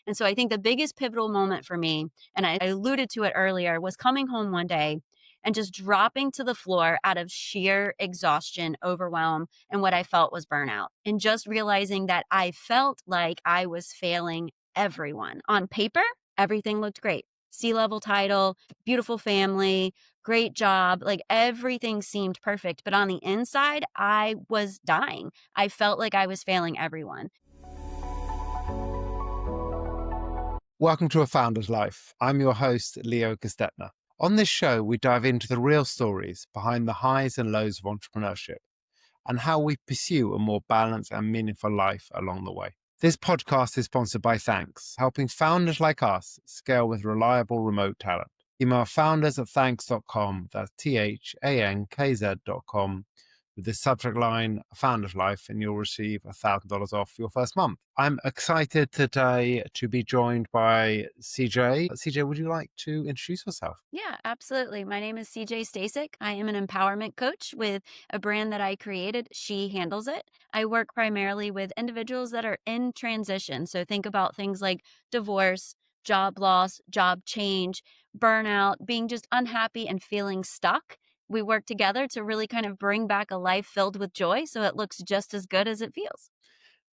And so I think the biggest pivotal moment for me, and I alluded to it earlier, was coming home one day and just dropping to the floor out of sheer exhaustion, overwhelm, and what I felt was burnout. And just realizing that I felt like I was failing everyone. On paper, everything looked great. C-level title, beautiful family, great job, like everything seemed perfect. But on the inside, I was dying. I felt like I was failing everyone. Welcome to A Founder's Life. I'm your host, Leo Gestetner. On this show, we dive into the real stories behind the highs and lows of entrepreneurship and how we pursue a more balanced and meaningful life along the way. This podcast is sponsored by Thankz, helping founders like us scale with reliable remote talent. Email founders@thankz.com, that's THANKZ.com, with the subject line Founder's Life, and you'll receive $1,000 off your first month. I'm excited today to be joined by CJ. CJ, would you like to introduce yourself? Yeah, absolutely. My name is CJ Stasik. I am an empowerment coach with a brand that I created. She handles it. I work primarily with individuals that are in transition. So think about things like divorce, job loss, job change, burnout, being just unhappy and feeling stuck. We work together to really kind of bring back a life filled with joy so it looks just as good as it feels.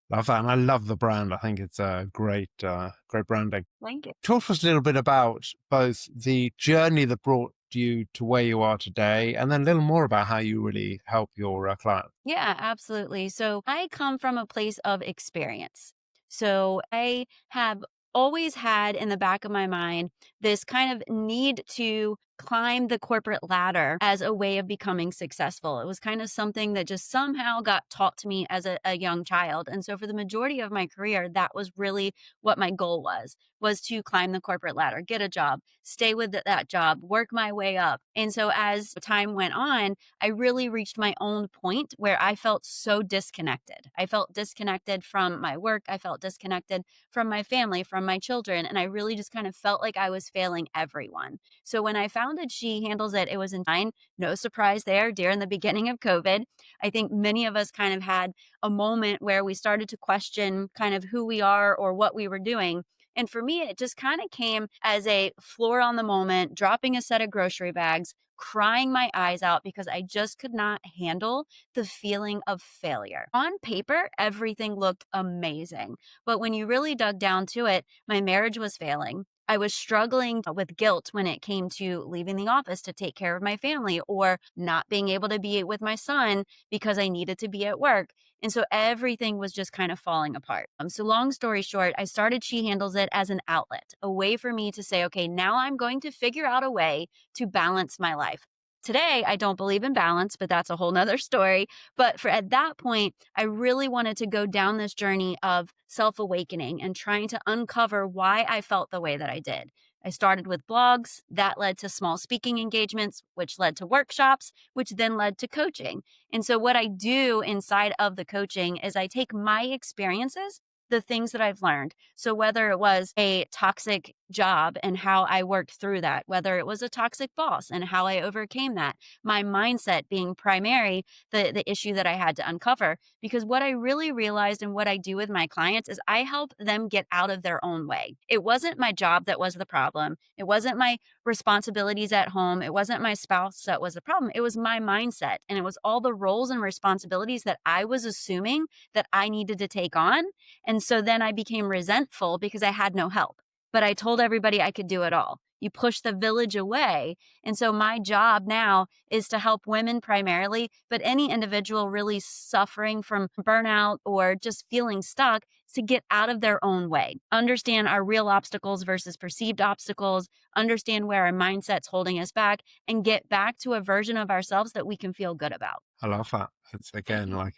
Love that. And I love the brand. I think it's a great branding. Thank you. Talk to us a little bit about both the journey that brought you to where you are today, and then a little more about how you really help your clients. Yeah, absolutely. So I come from a place of experience. So I have always had in the back of my mind this kind of need to climb the corporate ladder as a way of becoming successful. It was kind of something that just somehow got taught to me as a young child. And so for the majority of my career, that was really what my goal was to climb the corporate ladder, get a job, stay with that job, work my way up. And so as time went on, I really reached my own point where I felt so disconnected. I felt disconnected from my work. I felt disconnected from my family, from my children. And I really just kind of felt like I was failing everyone. So when I founded She Handles It, it was in time. No surprise there during the beginning of COVID. I think many of us kind of had a moment where we started to question kind of who we are or what we were doing. And for me, it just kind of came as a floor on the moment, dropping a set of grocery bags, crying my eyes out because I just could not handle the feeling of failure. On paper, everything looked amazing. But when you really dug down to it, my marriage was failing. I was struggling with guilt when it came to leaving the office to take care of my family or not being able to be with my son because I needed to be at work. And so everything was just kind of falling apart. So long story short, I started She Handles It as an outlet, a way for me to say, okay, now I'm going to figure out a way to balance my life. Today, I don't believe in balance, but that's a whole nother story. But for at that point, I really wanted to go down this journey of self-awakening and trying to uncover why I felt the way that I did. I started with blogs, that led to small speaking engagements, which led to workshops, which then led to coaching. And so what I do inside of the coaching is I take my experiences, the things that I've learned. So whether it was a toxic job and how I worked through that, whether it was a toxic boss and how I overcame that, my mindset being primary, the issue that I had to uncover. Because what I really realized and what I do with my clients is I help them get out of their own way. It wasn't my job that was the problem. It wasn't my responsibilities at home. It wasn't my spouse that was the problem. It was my mindset. And it was all the roles and responsibilities that I was assuming that I needed to take on. And so then I became resentful because I had no help. But I told everybody I could do it all. You push the village away. And so my job now is to help women primarily, but any individual really suffering from burnout or just feeling stuck to get out of their own way. Understand our real obstacles versus perceived obstacles, understand where our mindset's holding us back, and get back to a version of ourselves that we can feel good about. I love that. It's again like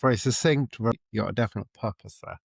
very succinct. You got a definite purpose there.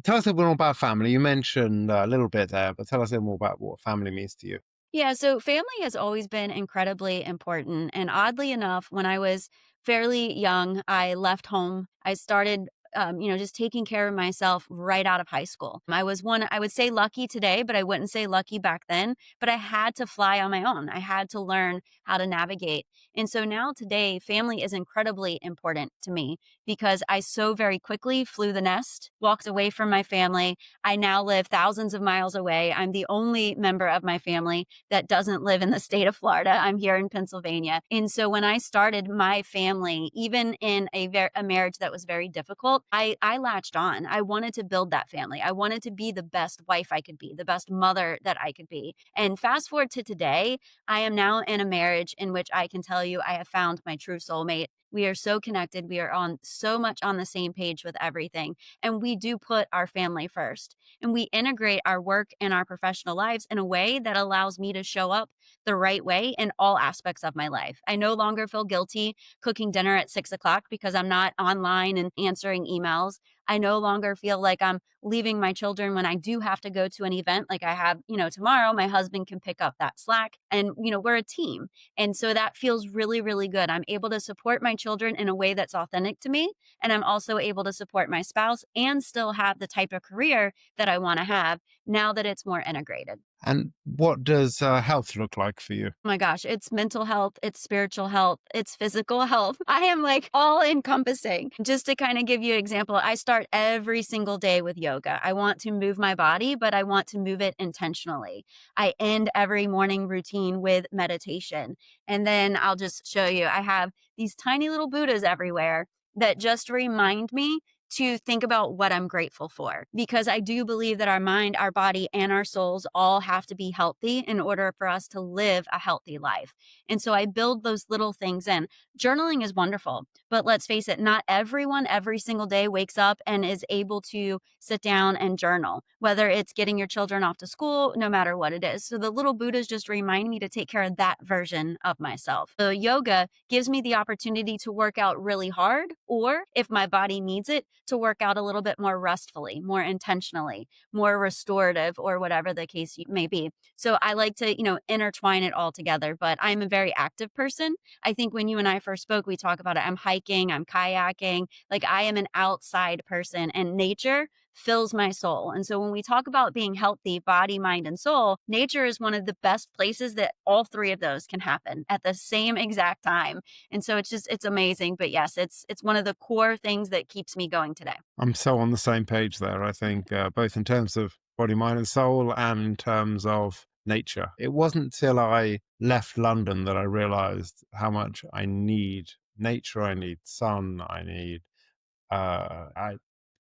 Tell us a little more about family. You mentioned a little bit there, but tell us a little more about what family means to you. Yeah, so family has always been incredibly important. And oddly enough, when I was fairly young, I left home. I started just taking care of myself right out of high school. I would say lucky today, but I wouldn't say lucky back then. But I had to fly on my own. I had to learn how to navigate. And so now today, family is incredibly important to me because I so very quickly flew the nest, walked away from my family. I now live thousands of miles away. I'm the only member of my family that doesn't live in the state of Florida. I'm here in Pennsylvania. And so when I started my family, even in a marriage that was very difficult, I latched on. I wanted to build that family. I wanted to be the best wife I could be, the best mother that I could be. And fast forward to today, I am now in a marriage in which I can tell you I have found my true soulmate. We are so connected. We are on so much on the same page with everything. And we do put our family first. And we integrate our work and our professional lives in a way that allows me to show up the right way in all aspects of my life. I no longer feel guilty cooking dinner at 6 o'clock because I'm not online and answering emails. I no longer feel like I'm leaving my children when I do have to go to an event like I have, tomorrow. My husband can pick up that slack and, we're a team. And so that feels really, really good. I'm able to support my children in a way that's authentic to me. And I'm also able to support my spouse and still have the type of career that I want to have now that it's more integrated. And what does health look like for you? Oh my gosh, it's mental health, it's spiritual health, it's physical health. I am like all encompassing. Just to kind of give you an example, I start every single day with yoga. I want to move my body, but I want to move it intentionally. I end every morning routine with meditation. And then I'll just show you, I have these tiny little Buddhas everywhere that just remind me to think about what I'm grateful for. Because I do believe that our mind, our body, and our souls all have to be healthy in order for us to live a healthy life. And so I build those little things in. Journaling is wonderful, but let's face it, not everyone every single day wakes up and is able to sit down and journal, whether it's getting your children off to school, no matter what it is. So the little Buddhas just remind me to take care of that version of myself. The yoga gives me the opportunity to work out really hard, or if my body needs it, to work out a little bit more restfully, more intentionally, more restorative, or whatever the case may be. So I like to, intertwine it all together, but I'm a very active person. I think when you and I first spoke, we talk about it. I'm hiking, I'm kayaking, like I am an outside person, and nature fills my soul. And so when we talk about being healthy, body, mind, and soul, nature is one of the best places that all three of those can happen at the same exact time. And so it's amazing. But yes, it's one of the core things that keeps me going today. I'm so on the same page there, I think, both in terms of body, mind, and soul, and in terms of nature. It wasn't till I left London that I realized how much I need nature, I need sun, I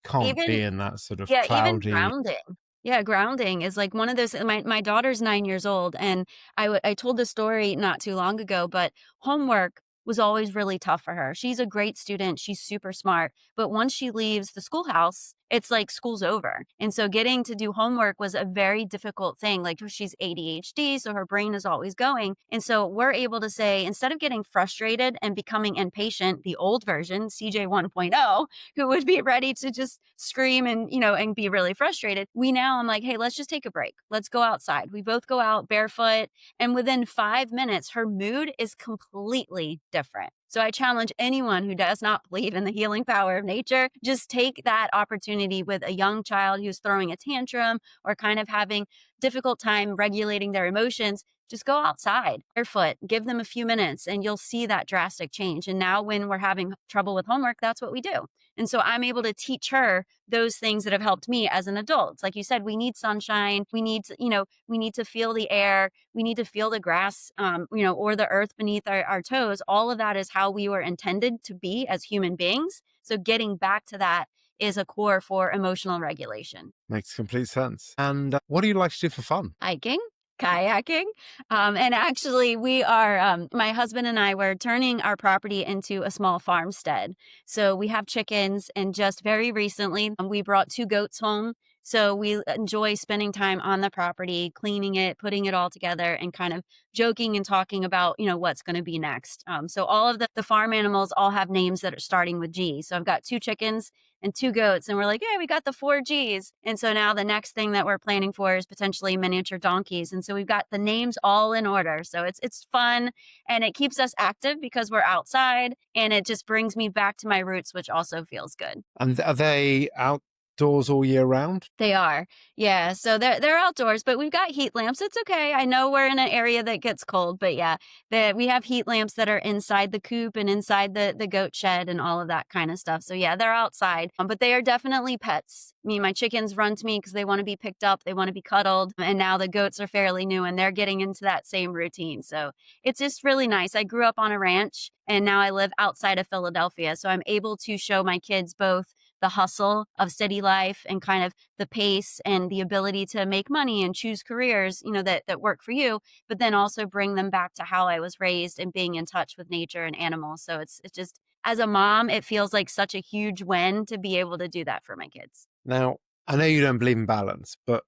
can't be Even in that sort of Yeah, even cloudy. grounding. Yeah, grounding is like one of those. My daughter's 9 years old, and I told this story not too long ago, but homework was always really tough for her. She's a great student, she's super smart, but once she leaves the schoolhouse, it's like school's over. And so getting to do homework was a very difficult thing. Like she's ADHD, so her brain is always going. And so we're able to say, instead of getting frustrated and becoming impatient, the old version, CJ 1.0, who would be ready to just scream and be really frustrated. I'm like, hey, let's just take a break. Let's go outside. We both go out barefoot. And within 5 minutes, her mood is completely different. So I challenge anyone who does not believe in the healing power of nature, just take that opportunity with a young child who's throwing a tantrum or kind of having difficult time regulating their emotions. Just go outside barefoot, give them a few minutes, and you'll see that drastic change. And now when we're having trouble with homework, that's what we do. And so I'm able to teach her those things that have helped me as an adult. Like you said, we need sunshine. We need to feel the air. We need to feel the grass, or the earth beneath our toes. All of that is how we were intended to be as human beings. So getting back to that is a core for emotional regulation. Makes complete sense. And what do you like to do for fun? Hiking, kayaking. And actually, my husband and I were turning our property into a small farmstead. So we have chickens, and just very recently, we brought two goats home. So we enjoy spending time on the property, cleaning it, putting it all together, and kind of joking and talking about, what's going to be next. So all of the farm animals all have names that are starting with G. So I've got two chickens. and 2 goats. And we're like, yeah, we got the 4 Gs. And so now the next thing that we're planning for is potentially miniature donkeys. And so we've got the names all in order. So it's fun and it keeps us active because we're outside and it just brings me back to my roots, which also feels good. And are they outdoors all year round? They are. Yeah. So they're outdoors, but we've got heat lamps. It's okay. I know we're in an area that gets cold, but yeah, we have heat lamps that are inside the coop and inside the goat shed and all of that kind of stuff. So yeah, they're outside, but they are definitely pets. I mean, my chickens run to me because they want to be picked up, they want to be cuddled, and now the goats are fairly new and they're getting into that same routine. So it's just really nice. I grew up on a ranch and now I live outside of Philadelphia, so I'm able to show my kids both the hustle of city life and kind of the pace and the ability to make money and choose careers, that work for you, but then also bring them back to how I was raised and being in touch with nature and animals. So it's just, as a mom, it feels like such a huge win to be able to do that for my kids. Now, I know you don't believe in balance, but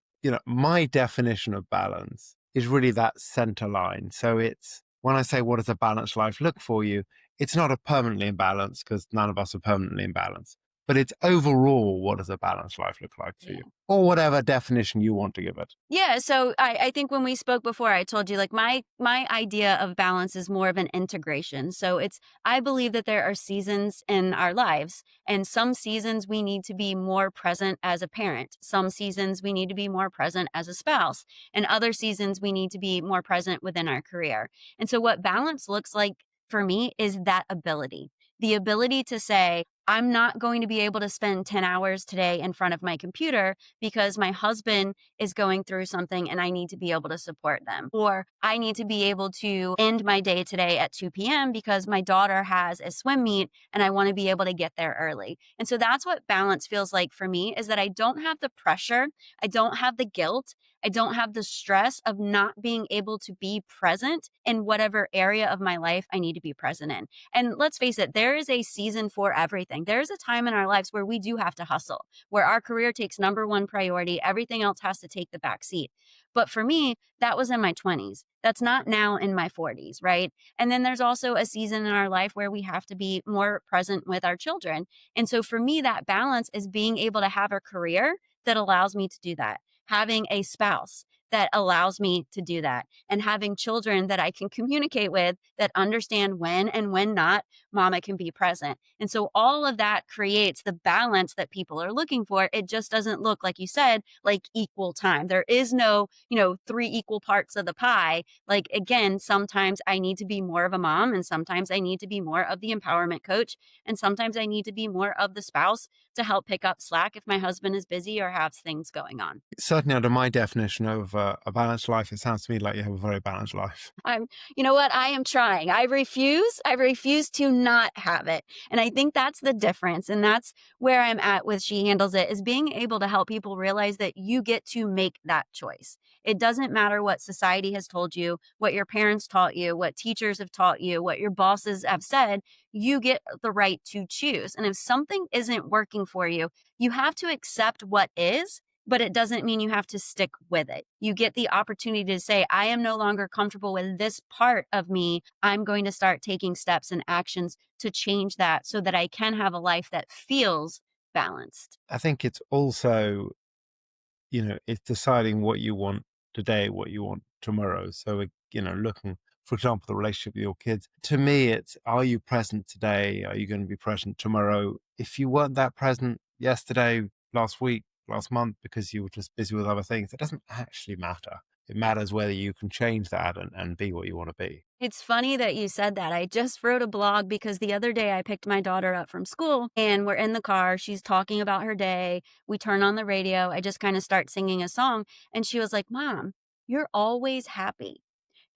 my definition of balance is really that center line. So it's when I say, what does a balanced life look for you? It's not a permanently imbalanced because none of us are permanently imbalanced, but it's overall, what does a balanced life look like for Yeah. you? Or whatever definition you want to give it. Yeah, so I think when we spoke before, I told you like my idea of balance is more of an integration. So I believe that there are seasons in our lives, and some seasons we need to be more present as a parent. Some seasons we need to be more present as a spouse, and other seasons we need to be more present within our career. And so what balance looks like for me is that ability. The ability to say, I'm not going to be able to spend 10 hours today in front of my computer because my husband is going through something and I need to be able to support them. Or I need to be able to end my day today at 2 p.m. because my daughter has a swim meet and I want to be able to get there early. And so that's what balance feels like for me, is that I don't have the pressure, I don't have the guilt, I don't have the stress of not being able to be present in whatever area of my life I need to be present in. And let's face it, there is a season for everything. There's a time in our lives where we do have to hustle, where our career takes number one priority. Everything else has to take the back seat. But for me, that was in my 20s. That's not now in my 40s, right? And then there's also a season in our life where we have to be more present with our children. And so for me, that balance is being able to have a career that allows me to do that, having a spouse that allows me to do that, and having children that I can communicate with that understand when and when not mama can be present. And so all of that creates the balance that people are looking for. It just doesn't look, like you said, like equal time. There is no, 3 equal parts of the pie. Like, again, sometimes I need to be more of a mom, and sometimes I need to be more of the empowerment coach, and sometimes I need to be more of the spouse to help pick up slack if my husband is busy or has things going on. Certainly, under my definition of a balanced life, it sounds to me like you have a very balanced life. You know what? I am trying. I refuse to not have it. And I think that's the difference. And that's where I'm at with She Handles It, is being able to help people realize that you get to make that choice. It doesn't matter what society has told you, what your parents taught you, what teachers have taught you, what your bosses have said. You get the right to choose. And if something isn't working for you, you have to accept what is, but it doesn't mean you have to stick with it. You get the opportunity to say, I am no longer comfortable with this part of me. I'm going to start taking steps and actions to change that so that I can have a life that feels balanced. I think it's also, it's deciding what you want today, what you want tomorrow. So, looking, for example, the relationship with your kids. To me, it's, are you present today? Are you going to be present tomorrow? If you weren't that present yesterday, last week, last month, because you were just busy with other things, it doesn't actually matter. It matters whether you can change that and be what you want to be. It's funny that you said that. I just wrote a blog because the other day I picked my daughter up from school and we're in the car. She's talking about her day. We turn on the radio. I just kind of start singing a song. And she was like, Mom, you're always happy.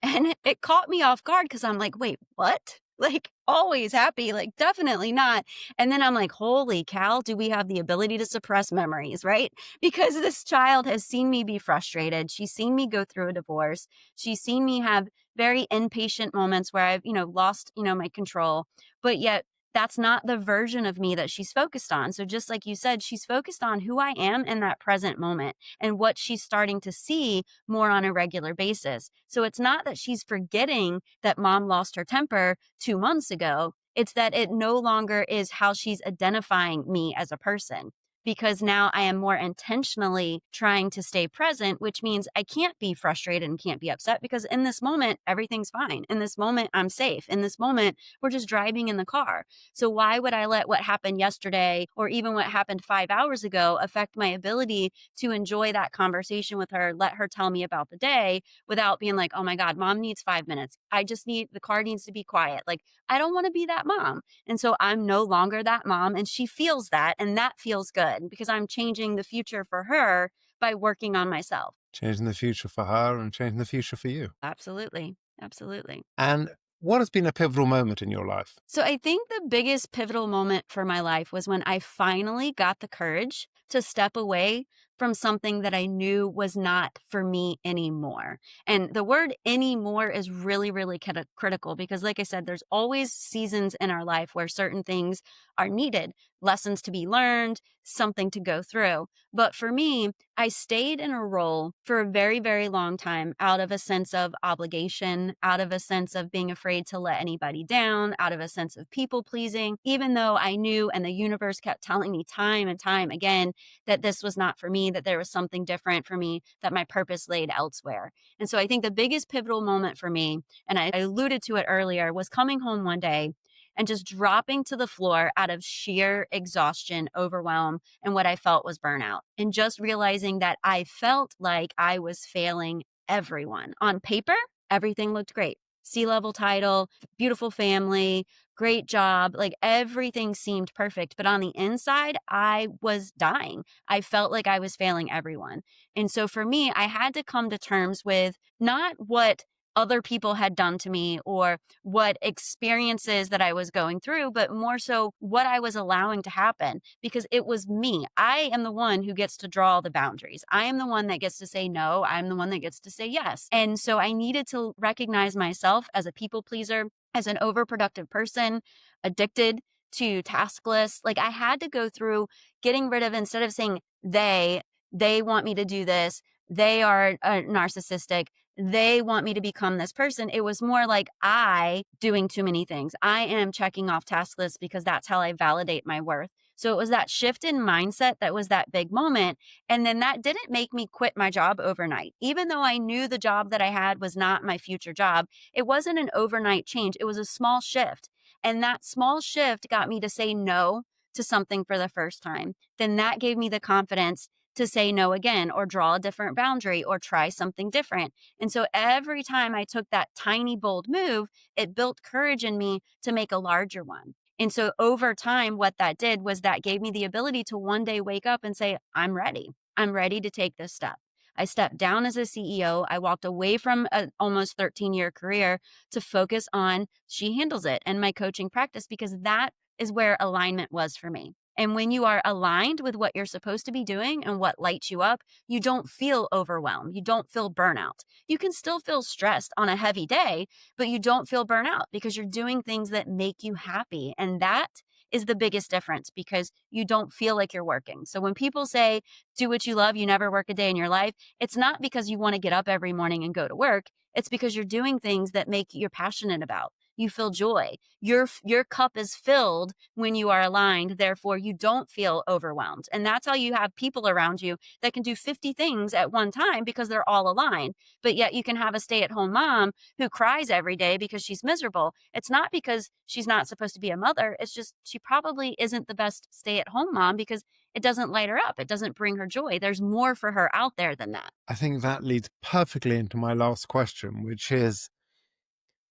And it caught me off guard because I'm like, wait, what? Like, always happy? Like, definitely not. And then I'm like, holy cow, do we have the ability to suppress memories, right? Because this child has seen me be frustrated. She's seen me go through a divorce. She's seen me have very impatient moments where I've, lost, my control. But yet, that's not the version of me that she's focused on. So just like you said, she's focused on who I am in that present moment and what she's starting to see more on a regular basis. So it's not that she's forgetting that mom lost her temper 2 months ago. It's that it no longer is how she's identifying me as a person. Because now I am more intentionally trying to stay present, which means I can't be frustrated and can't be upset because in this moment, everything's fine. In this moment, I'm safe. In this moment, we're just driving in the car. So why would I let what happened yesterday or even what happened 5 hours ago affect my ability to enjoy that conversation with her, let her tell me about the day without being like, oh my God, mom needs 5 minutes. The car needs to be quiet. Like, I don't want to be that mom. And so I'm no longer that mom. And she feels that. And that feels good because I'm changing the future for her by working on myself. Changing the future for her and changing the future for you. Absolutely. Absolutely. And what has been a pivotal moment in your life? So I think the biggest pivotal moment for my life was when I finally got the courage to step away from something that I knew was not for me anymore. And the word anymore is really, really critical because, like I said, there's always seasons in our life where certain things are needed, lessons to be learned, something to go through. But for me, I stayed in a role for a very, very long time out of a sense of obligation, out of a sense of being afraid to let anybody down, out of a sense of people pleasing, even though I knew and the universe kept telling me time and time again that this was not for me, that there was something different for me, that my purpose laid elsewhere. And so I think the biggest pivotal moment for me, and I alluded to it earlier, was coming home one day and just dropping to the floor out of sheer exhaustion, overwhelm, and what I felt was burnout. And just realizing that I felt like I was failing everyone. On paper, everything looked great. C-level title, beautiful family, great job, like everything seemed perfect. But on the inside, I was dying. I felt like I was failing everyone. And so for me, I had to come to terms with not what other people had done to me or what experiences that I was going through, but more so what I was allowing to happen because it was me. I am the one who gets to draw the boundaries. I am the one that gets to say no. I'm the one that gets to say yes. And so I needed to recognize myself as a people pleaser, as an overproductive person, addicted to task lists. Like I had to go through getting rid of, instead of saying they want me to do this, they are narcissistic, they want me to become this person. It was more like I doing too many things. I am checking off task lists because that's how I validate my worth. So it was that shift in mindset that was that big moment. And then that didn't make me quit my job overnight. Even though I knew the job that I had was not my future job, it wasn't an overnight change. It was a small shift. And that small shift got me to say no to something for the first time. Then that gave me the confidence to say no again or draw a different boundary or try something different. And so every time I took that tiny, bold move, it built courage in me to make a larger one. And so over time, what that did was that gave me the ability to one day wake up and say, I'm ready. I'm ready to take this step. I stepped down as a CEO. I walked away from an almost 13-year career to focus on She Handles It and my coaching practice because that is where alignment was for me. And when you are aligned with what you're supposed to be doing and what lights you up, you don't feel overwhelmed. You don't feel burnout. You can still feel stressed on a heavy day, but you don't feel burnout because you're doing things that make you happy. And that is the biggest difference because you don't feel like you're working. So when people say, do what you love, you never work a day in your life, it's not because you want to get up every morning and go to work. It's because you're doing things that make you're passionate about. You feel joy. Your cup is filled when you are aligned. Therefore, you don't feel overwhelmed. And that's how you have people around you that can do 50 things at one time because they're all aligned. But yet you can have a stay-at-home mom who cries every day because she's miserable. It's not because she's not supposed to be a mother. It's just she probably isn't the best stay-at-home mom because it doesn't light her up. It doesn't bring her joy. There's more for her out there than that. I think that leads perfectly into my last question, which is,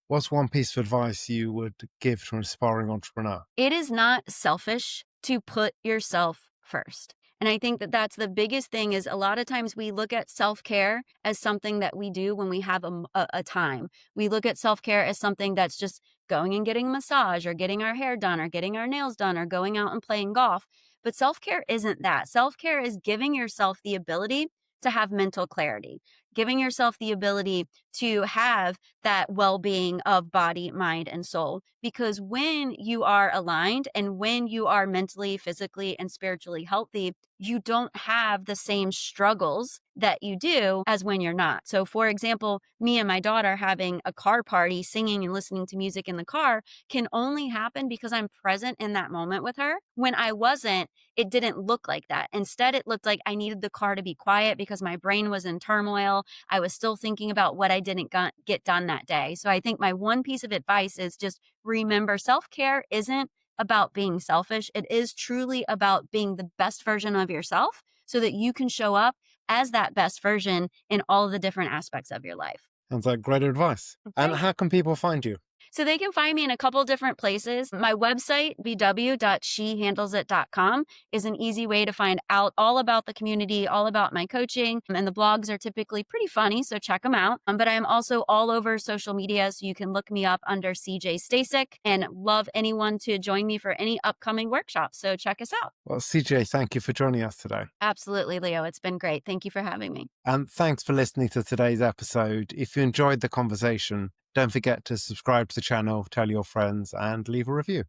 what's one piece of advice you would give to an aspiring entrepreneur? It is not selfish to put yourself first. And I think that that's the biggest thing is a lot of times we look at self-care as something that we do when we have a time. We look at self-care as something that's just going and getting a massage or getting our hair done or getting our nails done or going out and playing golf. But self-care isn't that. Self-care is giving yourself the ability to have mental clarity, giving yourself the ability to have that well-being of body, mind, and soul. Because when you are aligned and when you are mentally, physically, and spiritually healthy, you don't have the same struggles that you do as when you're not. So, for example, me and my daughter having a car party, singing and listening to music in the car can only happen because I'm present in that moment with her. When I wasn't, it didn't look like that. Instead, it looked like I needed the car to be quiet because my brain was in turmoil. I was still thinking about what I didn't get done that day. So, I think my one piece of advice is just remember self care isn't about being selfish. It is truly about being the best version of yourself so that you can show up as that best version in all the different aspects of your life. Sounds like great advice. And Thanks. how can people find you? So they can find me in a couple different places. My website, bw.shehandlesit.com, is an easy way to find out all about the community, all about my coaching. And the blogs are typically pretty funny, so check them out. But I'm also all over social media, so you can look me up under CJ Stasik, and love anyone to join me for any upcoming workshops. So check us out. Well, CJ, thank you for joining us today. Absolutely, Leo. It's been great. Thank you for having me. And thanks for listening to today's episode. If you enjoyed the conversation, don't forget to subscribe to the channel, tell your friends, and leave a review.